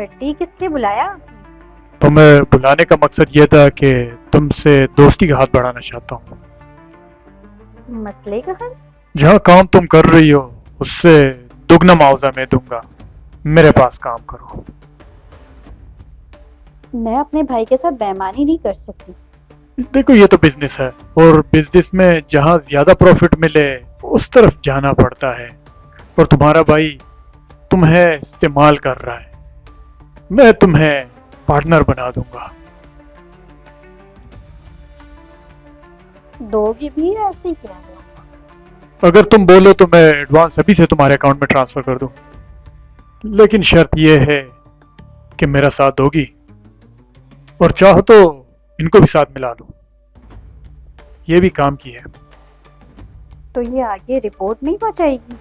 छठी किसलिए बुलाया? तुम्हें बुलाने का मकसद ये था कि तुमसे दोस्ती का हाथ बढ़ाना चाहता हूँ। मसले का हल? जहाँ काम तुम कर रही हो उससे दुगना मुआवजा मैं दूंगा। मेरे पास काम करो। मैं अपने भाई के साथ बेईमानी नहीं कर सकती। देखो ये तो बिजनेस है और बिजनेस में जहाँ ज्यादा प्रॉफिट मिले उस तरफ जाना पड़ता है। और तुम्हारा भाई तुम्हें इस्तेमाल कर रहा है। मैं तुम्हें पार्टनर बना दूंगा। दोगी भी ऐसे ही कह रहे हो? अगर तुम बोलो तो मैं एडवांस अभी से तुम्हारे अकाउंट में ट्रांसफर कर दूं। लेकिन शर्त यह है कि मेरा साथ दोगी और चाहो तो इनको भी साथ मिला लो। ये भी काम की है। तो ये आगे रिपोर्ट नहीं पहुंचाएगी?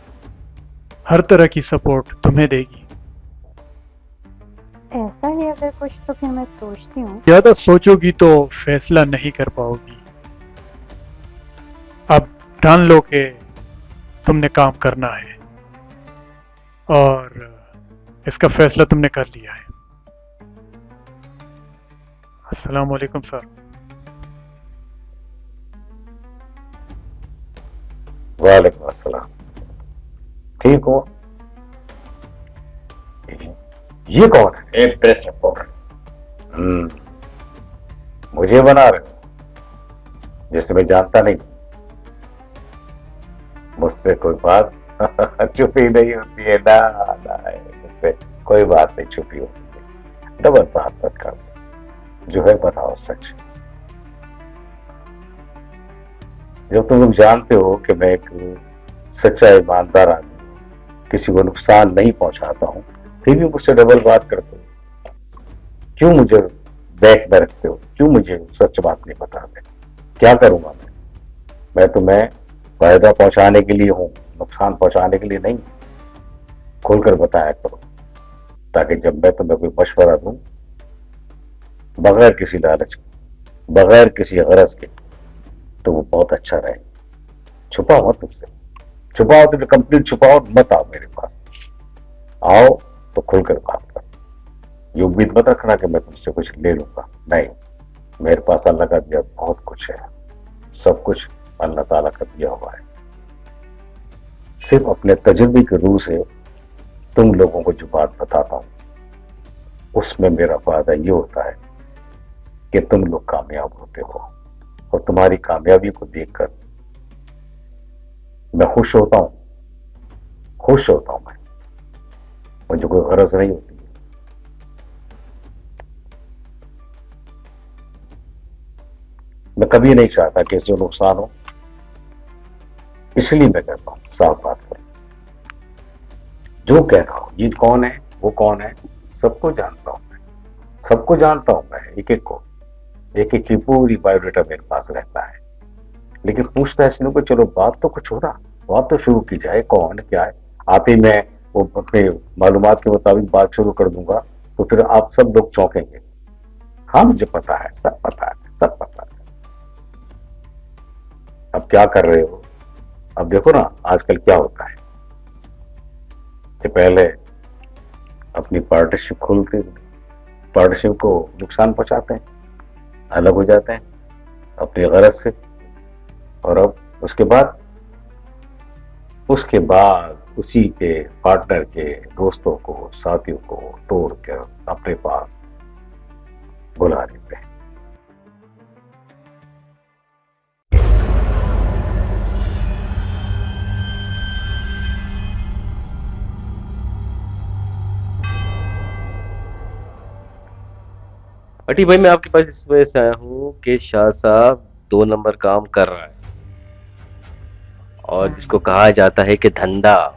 हर तरह की सपोर्ट तुम्हें देगी। ऐसा है अगर कुछ तो फिर मैं सोचती हूँ। ज्यादा सोचोगी तो फैसला नहीं कर पाओगी। अब ठान लो कि तुमने काम करना है और इसका फैसला तुमने कर लिया है। अस्सलाम वालेकुम सर। वालेकुम अस्सलाम। ठीक हो? ये कौन है? एक प्रेस रिपोर्टर। मुझे बना रहे हो जैसे मैं जानता नहीं। मुझसे कोई बात छुपी नहीं होती है ना। मुझसे कोई बात नहीं छुपी होती है। डबल बात मत कर। जो है बताओ सच। जब तुम लोग जानते हो कि मैं एक सच्चा ईमानदार आदमी, किसी को नुकसान नहीं पहुंचाता हूं, फिर भी मुझसे डबल बात करते हो। क्यों मुझे बैक में रखते हो? क्यों मुझे सच बात नहीं बताते? क्या करूंगा मैं तुम्हें फायदा पहुंचाने के लिए हूं, नुकसान पहुंचाने के लिए नहीं। खोलकर बताया करो ताकि जब मैं तुम्हें कोई मशवरा दूं बगैर किसी लालच के, बगैर किसी गरज के, तो वो बहुत अच्छा रहे। छुपाओ मत उससे। छुपाओ तो कंप्लीट छुपाओ मत। आओ मेरे पास। आओ तो खुलकर बात करो। ये उम्मीद मत रखना कि मैं तुमसे कुछ ले लूंगा। नहीं, मेरे पास अल्लाह का दिया बहुत कुछ है। सब कुछ अल्लाह ताला का दिया हुआ है। सिर्फ अपने तजुर्बे के रूह से तुम लोगों को जो बात बताता हूं उसमें मेरा फायदा ये होता है कि तुम लोग कामयाब होते हो और तुम्हारी कामयाबी को देखकर मैं खुश होता हूं। खुश होता हूं मैं। मुझे कोई गरज नहीं होती। मैं कभी नहीं चाहता कि इससे नुकसान हो। इसलिए मैं कहता हूं साफ बात करो। जो कह रहा हूं, ये कौन है वो कौन है सबको जानता हूं मैं। सबको जानता हूं मैं। एक एक की पूरी बायोडाटा मेरे पास रहता है। लेकिन पूछता है इसने को, चलो बात तो कुछ हो रहा, बात तो शुरू की जाए। कौन क्या है? आप ही मैं वो अपने मालूमात के मुताबिक बात शुरू कर दूंगा तो फिर आप सब लोग चौंकेंगे। हाँ मुझे पता है, सब पता है, सब पता है। अब क्या कर रहे हो? अब देखो ना आजकल क्या होता है कि पहले अपनी पार्टनरशिप खोलते, पार्टनरशिप को नुकसान पहुंचाते हैं, अलग हो जाते हैं अपनी गरज से। और अब उसके बाद उसी के पार्टनर के दोस्तों को, साथियों को तोड़ कर अपने पास बुला लेते हैं। अटी भाई, मैं आपके पास इस वजह से आया हूँ कि शाह साहब 2 नंबर काम कर रहा है और जिसको कहा जाता है कि धंधा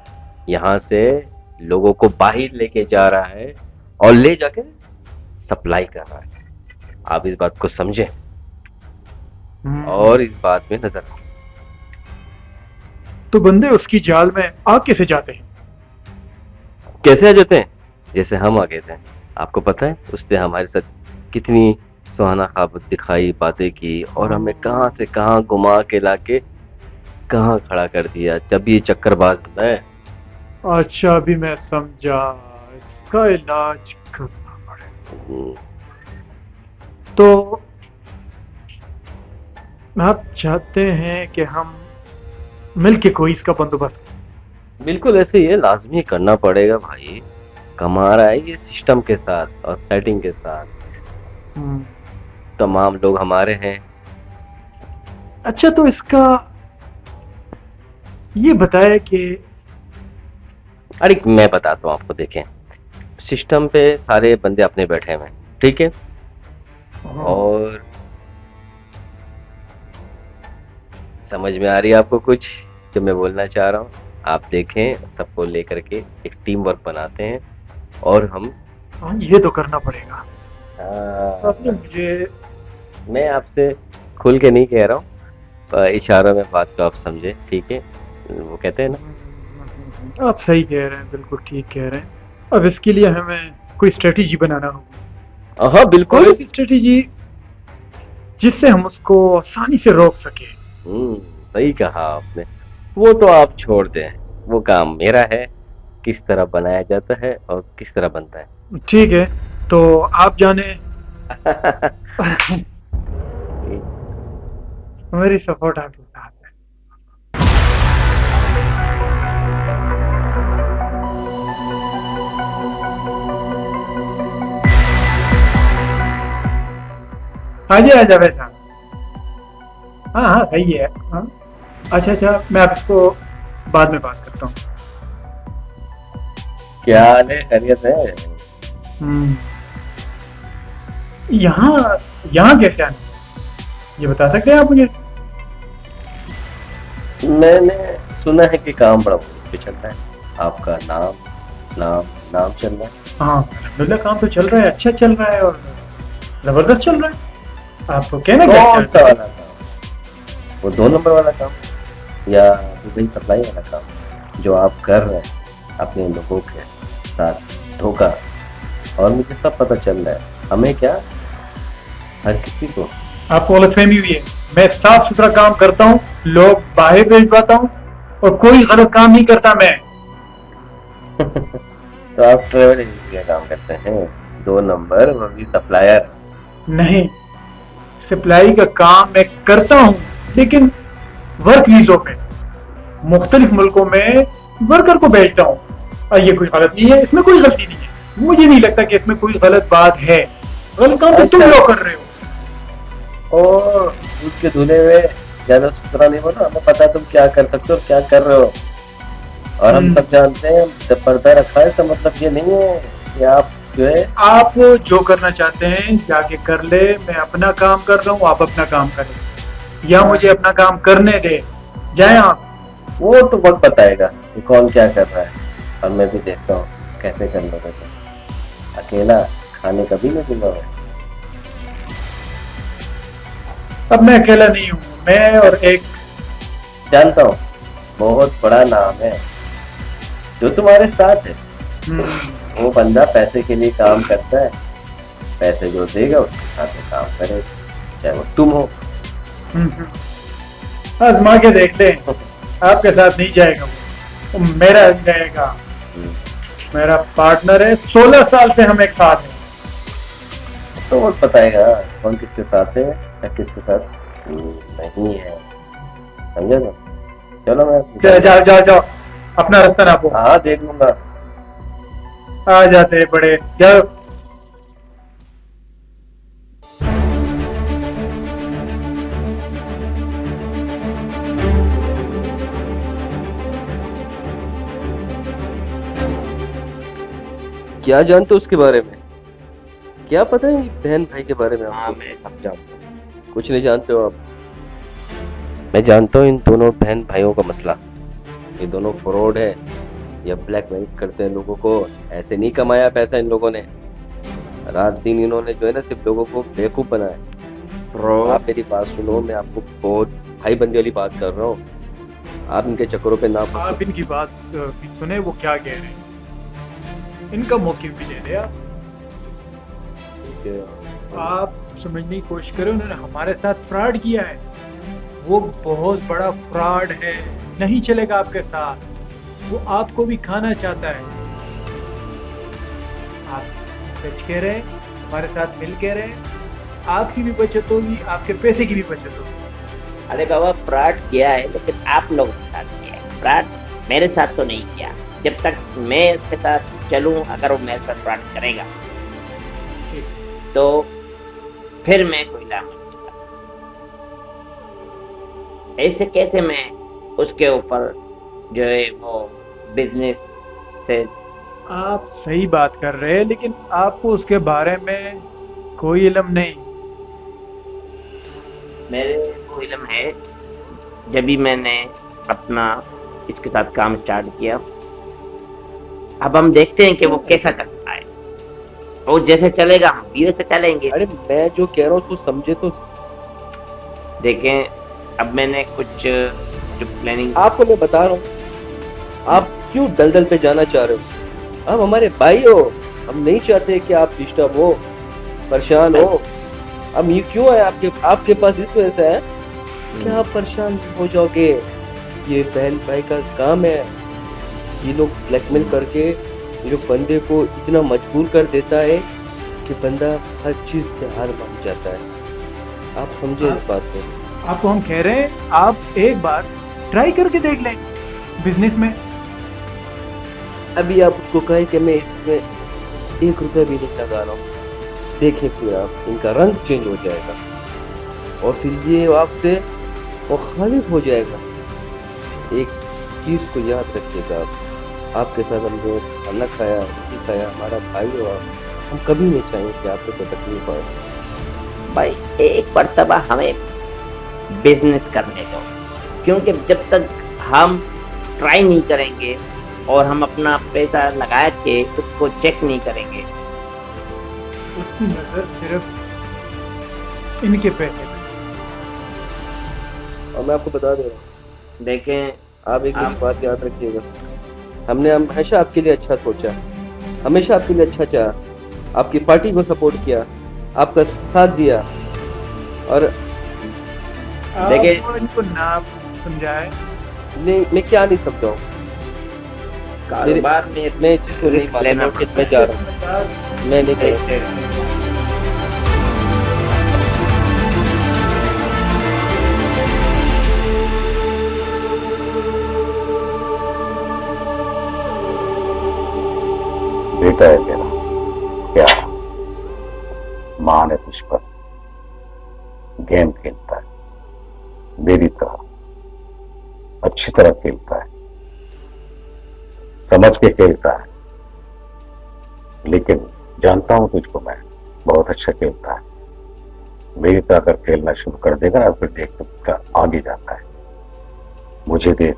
यहाँ से लोगों को बाहर लेके जा रहा है और ले जाके सप्लाई कर रहा है। आप इस बात को समझें और इस बात में नजर रखें। तो बंदे उसकी जाल में आ कैसे जाते हैं? कैसे आ जाते हैं? जैसे हम आ गए थे। आपको पता है उसने हमारे साथ कितनी सुहाना ख्वाब दिखाई, बातें की और हमें कहाँ से कहाँ घुमा के लाके कहाँ खड़ा कर दिया। जब ये चक्करबाज है। अच्छा अभी मैं समझा। इसका इलाज हम्म, तो आप चाहते हैं कि हम मिलके कोई इसका बंदोबस्त बिल्कुल ऐसे ही है, लाजमी करना पड़ेगा भाई। कमा रहा है ये सिस्टम के साथ और सेटिंग के साथ। हम्म, तमाम लोग हमारे हैं। अच्छा तो इसका ये बताए कि अरे मैं बताता हूँ आपको, देखें सिस्टम पे सारे बंदे अपने बैठे हुए हैं, ठीक है, और समझ में आ रही है आपको कुछ जो मैं बोलना चाह रहा हूँ? आप देखें, सबको लेकर के एक टीम वर्क बनाते हैं और हम हाँ, ये तो करना पड़ेगा। आपने हाँ, मुझे मैं आपसे खुल के नहीं कह रहा हूँ, इशारों में बात को आप समझे, ठीक है? वो कहते हैं ना, आप सही कह रहे हैं, बिल्कुल ठीक कह रहे हैं। अब इसके लिए हमें कोई स्ट्रेटेजी बनाना होगा, हाँ और बिल्कुल। ऐसी स्ट्रेटेजी जिससे हम उसको आसानी से रोक सके। सही कहा आपने। वो तो आप छोड़ दें, वो काम मेरा है, किस तरह बनाया जाता है और किस तरह बनता है। ठीक है, तो आप जाने मेरी सपोर्ट आपके साथ है। हाँ जी, आ जावे साहब। हाँ हाँ सही है। हाँ अच्छा अच्छा, मैं आप इसको बाद में बात करता हूँ। क्या हाल है, खैरियत है? हम्म, यहाँ यहाँ कैसे आना, ये बता सकते हैं आप मुझे? मैंने सुना है कि काम बड़ा मुश्किल पे चल रहा है, आपका नाम नाम नाम चल रहा है। हाँ अल्हम्दुलिल्लाह, काम तो चल रहा है, अच्छा चल रहा है और जबरदस्त चल रहा है। आपको कहना क्या कौन सा चाहते हैं? वाला काम? वो 2 नंबर वाला काम या दुबई सप्लाई वाला काम जो आप कर रहे हैं अपने लोगों के साथ धोखा? और मुझे सब पता चल रहा है, हमें क्या, हर किसी को। आपको गलतफहमी हुई है। मैं साफ सुथरा काम करता हूँ, लोग बाहर भेजवाता हूँ और कोई गलत काम नहीं करता मैं। तो आप ट्रेवल एजेंसी का काम करते हैं, 2 नंबर, वो भी सप्लायर। नहीं, सप्लाई का काम मैं करता हूँ, लेकिन वर्क वीजों पे मुख्तलिफ मुल्कों में वर्कर को भेजता हूँ। और ये कोई गलत नहीं है, इसमें कोई गलती नहीं है। मुझे नहीं लगता कि इसमें कोई गलत बात है। गलत काम तो तुम अच्छा। लोग कर रहे हो। और दूध के धुले हुए ज्यादा सुथरा नहीं बोलो, हमें पता है तुम क्या कर सकते हो और क्या कर रहे हो, और हम सब जानते हैं। जब पर्दा रखा है तो मतलब ये नहीं है कि आप जो है, आप जो करना चाहते हैं जाके कर ले। मैं अपना काम कर रहा हूँ, आप अपना काम करें, या मुझे अपना काम करने दे। जाए आप। वो तो वक्त बताएगा कि कौन क्या कर रहा है, और मैं भी देखता हूँ कैसे कर लोगे। तो अकेला खाने कभी नहीं दूंगा मैं। अब मैं अकेला नहीं हूँ, मैं और एक जानता हूँ, बहुत बड़ा नाम है जो तुम्हारे साथ है। वो बंदा पैसे के लिए काम करता है, पैसे जो देगा उसके साथ में काम करेगा, चाहे वो तुम हो। आजमा के देख ले। आपके साथ नहीं जाएगा वो मेरा जाएगा। मेरा पार्टनर है, 16 साल से हम एक साथ हैं। तो वो बताएगा कौन किसके साथ है या किसके साथ नहीं है, समझे ना? चलो मैं जाओ जाओ जाओ, अपना रास्ता नापो। हाँ देख लूंगा। आ जाते हैं बड़े, जाओ। क्या जानते हो उसके बारे में? क्या पता है बहन भाई के बारे में आपको? हाँ मैं सब जानता हूँ। कुछ नहीं जानते हो आप? मैं जानता हूँ इन दोनों बहन भाइयों का मसला। ये दोनों फ्रॉड है, या ब्लैकमेल करते हैं लोगों को। ऐसे नहीं कमाया पैसा इन लोगों ने, रात दिन इन्होंने जो है ना सिर्फ लोगों को बेवकूफ बनाया। आप मेरी बात सुनो, मैं आपको बहुत भाई बंदी वाली बात कर रहा हूँ, आप इनके चक्करों पे ना आप इनकी बात भी सुने, वो क्या कह रहे हैं। इनका मौके भी ले लिया। आप समझने की कोशिश करें, उन्होंने हमारे साथ फ्रॉड किया है। वो बहुत बड़ा फ्रॉड है, नहीं चलेगा आपके साथ। वो आपको भी खाना चाहता है। आप सच कह रहे हैं, हमारे साथ मिल के रहे, आपकी भी बचत होगी, आपके पैसे की भी बचत होगी। अरे बाबा फ्रॉड किया है लेकिन आप लोगों के साथ किया है, फ्रॉड मेरे साथ तो नहीं किया। जब तक मैं उसके साथ चलूं, अगर वो मेरे साथ फ्रॉड करेगा तो फिर मैं कोई लाभ नहीं दूंगा। ऐसे कैसे मैं उसके ऊपर जो है वो बिजनेस से। आप सही बात कर रहे हैं, लेकिन आपको उसके बारे में कोई इल्म नहीं। मेरे को इल्म है, जब भी मैंने अपना इसके साथ काम स्टार्ट किया। अब हम देखते हैं कि वो कैसा करता है, वो जैसे चलेगा हम भी वैसे चलेंगे। अरे मैं जो कह रहा हूँ तो समझे तो। देखें, अब मैंने कुछ जो प्लानिंग आपको मैं बता रहा हूँ, आप क्यों दलदल पे जाना चाह रहे हो? आप हमारे भाई हो, हम नहीं चाहते कि आप डिस्टर्ब हो, परेशान हो। अब ये क्यों है आपके पास इस वजह से है कि आप परेशान हो जाओगे। ये बहन भाई का काम है। ये लोग ब्लैकमेल करके जो बंदे को इतना मजबूर कर देता है कि बंदा हर चीज से हार मान जाता है। आप समझे इस बात को? आपको हम कह रहे हैं, आप एक बार ट्राई करके देख लें बिजनेस में। अभी आप उसको कहें कि मैं इसमें 1 रुपया भी नहीं लगा रहा हूँ, देखें फिर आप इनका रंग चेंज हो जाएगा और फिर ये आपसे मुखालिफ हो जाएगा। एक चीज को याद रखिएगा, आपके साथ हमने खाना खाया, रोटी खाया, हमारा भाई हो आप, हम कभी नहीं चाहेंगे कि आपको कोई तकलीफ आए। भाई एक मर्तबा हमें बिजनेस करने दो, क्योंकि जब तक हम ट्राई नहीं करेंगे और हम अपना पैसा लगा के उसको चेक नहीं करेंगे। उसकी नजर सिर्फ इनके पैसे पे। और मैं आपको बता दे रहा हूँ, देखें, आप एक बात याद रखिएगा, हमने हमेशा आपके लिए अच्छा सोचा, हमेशा आपके लिए अच्छा चाहा, आपकी पार्टी को सपोर्ट किया, आपका साथ दिया। और देखिए, आप इनको ना समझाए। मैं क्या नहीं समझाऊँ, कारोबार में मैं इस चीज को नहीं लेना मानता कि मैं जा रहा हूँ, मैं नहीं करूँगा। बेटा है मेरा, क्या मान है तुझ पर, गेम खेलता है मेरी तरह, अच्छी तरह खेलता है, समझ के खेलता है। लेकिन जानता हूं तुझको, मैं बहुत अच्छा खेलता है। मेरी तरह अगर खेलना शुरू कर देगा ना, फिर देख आगे जाता है। मुझे देख,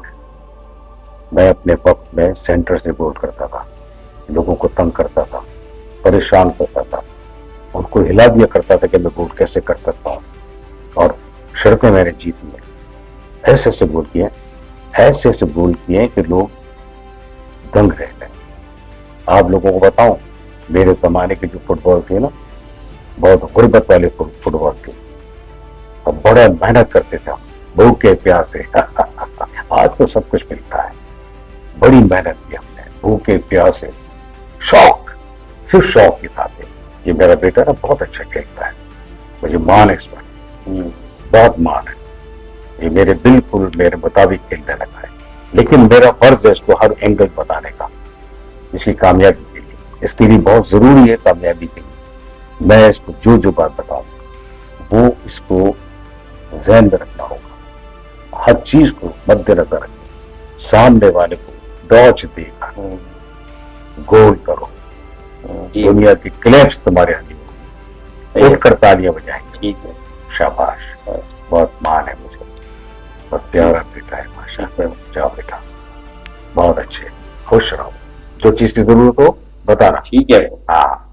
मैं अपने वक्त में सेंटर से गोल करता था, लोगों को तंग करता था, परेशान करता था, उनको हिला दिया करता था कि मैं गोल कैसे कर सकता हूं। और शर्तें मैंने जीती हैं, ऐसे ऐसे गोल किए, ऐसे ऐसे गोल किए कि लोग दंग रह गए। आप लोगों को बताऊं, मेरे जमाने की जो फुटबॉल थी ना, बहुत गुर्बत वाले फुटबॉल थी, और बड़ा मेहनत करते थे हम, भूखे प्यासे। आज तो सब कुछ मिलता है, बड़ी मेहनत की हमने, भूखे प्यासे, शौक, सिर्फ शौक की था। ये मेरा बेटा ना बहुत अच्छा खेलता है, मुझे मान है इस पर, बहुत मान है। ये बिल्कुल मेरे मुताबिक खेलने लगा है, लेकिन मेरा फर्ज है इसको हर एंगल बताने का, इसकी कामयाबी के लिए, इसके लिए बहुत जरूरी है कामयाबी के लिए। मैं इसको जो जो बात बताऊं वो इसको ज़हन में रखना होगा, हर चीज को मद्देनजर रखें, सामने वाले को डॉच देगा, गोल करो, दुनिया की क्लैप्स तुम्हारे आगे उठ कर तालियां बजाएंगे। ठीक है, शाबाश, बहुत मान है मुझे, बहुत प्यारा बेटा है, माशाअल्लाह। जाओ बेटा, बहुत अच्छे, खुश रहो, जो चीज की जरूरत हो बताना। ठीक है, हाँ।